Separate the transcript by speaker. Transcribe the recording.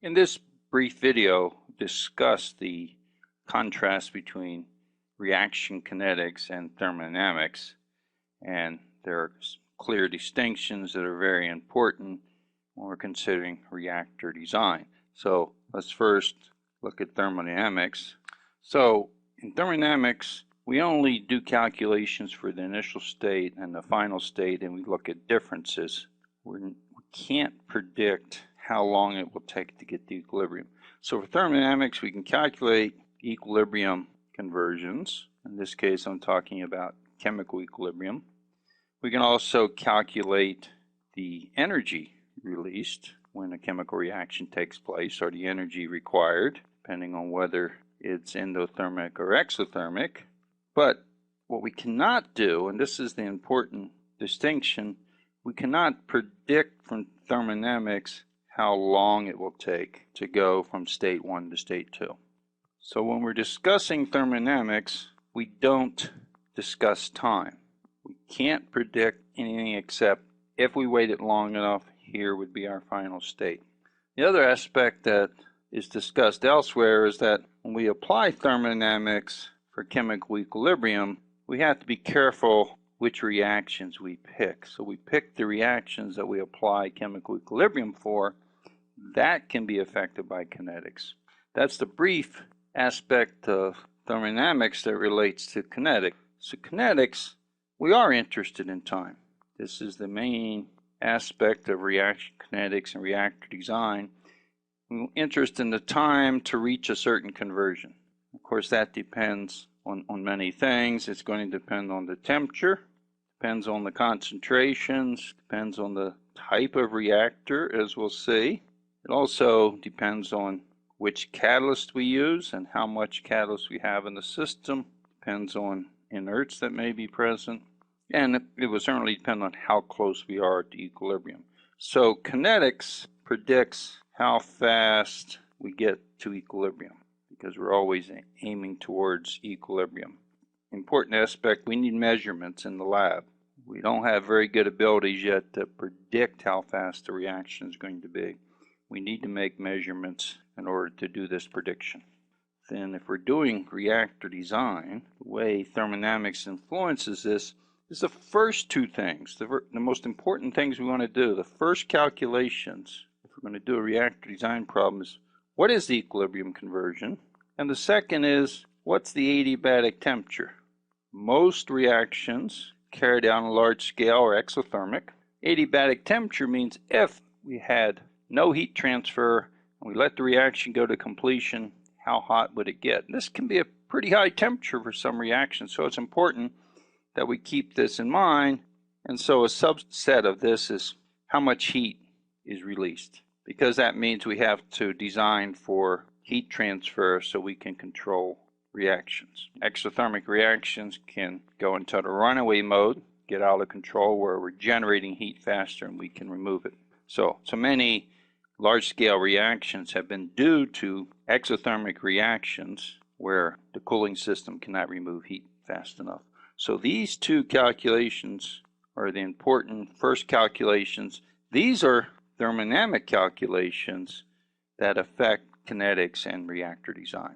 Speaker 1: In this brief video, discuss the contrast between reaction kinetics and thermodynamics, and there are clear distinctions that are very important when we're considering reactor design. So let's first look at thermodynamics. So in thermodynamics, we only do calculations for the initial state and the final state, and we look at differences. We can't predict how long it will take to get to equilibrium. So for thermodynamics, we can calculate equilibrium conversions. In this case, I'm talking about chemical equilibrium. We can also calculate the energy released when a chemical reaction takes place, or the energy required, depending on whether it's endothermic or exothermic. But what we cannot do, and this is the important distinction, we cannot predict from thermodynamics how long it will take to go from state 1 to state 2. So when we're discussing thermodynamics, we don't discuss time. We can't predict anything except if we waited long enough, here would be our final state. The other aspect that is discussed elsewhere is that when we apply thermodynamics for chemical equilibrium, we have to be careful which reactions we pick. So we pick the reactions that we apply chemical equilibrium for. That can be affected by kinetics. That's the brief aspect of thermodynamics that relates to kinetics. So kinetics, we are interested in time. This is the main aspect of reaction kinetics and reactor design. We're interested in the time to reach a certain conversion. Of course, that depends on many things. It's going to depend on the temperature, depends on the concentrations, depends on the type of reactor, as we'll see. It also depends on which catalyst we use and how much catalyst we have in the system. Depends on inerts that may be present. And it will certainly depend on how close we are to equilibrium. So kinetics predicts how fast we get to equilibrium, because we're always aiming towards equilibrium. Important aspect, we need measurements in the lab. We don't have very good abilities yet to predict how fast the reaction is going to be. We need to make measurements in order to do this prediction. Then if we're doing reactor design, the way thermodynamics influences this is the first two things, the most important things we want to do. The first calculations, if we're going to do a reactor design problem, is what is the equilibrium conversion? And the second is, what's the adiabatic temperature? Most reactions carried out on a large scale are exothermic. Adiabatic temperature means if we had no heat transfer and we let the reaction go to completion, how hot would it get? And this can be a pretty high temperature for some reactions, so it's important that we keep this in mind. And so a subset of this is how much heat is released, because that means we have to design for heat transfer so we can control reactions. Exothermic reactions can go into the runaway mode, get out of control, where we're generating heat faster and we can remove it. So many large-scale reactions have been due to exothermic reactions where the cooling system cannot remove heat fast enough. So these two calculations are the important first calculations. These are thermodynamic calculations that affect kinetics and reactor design.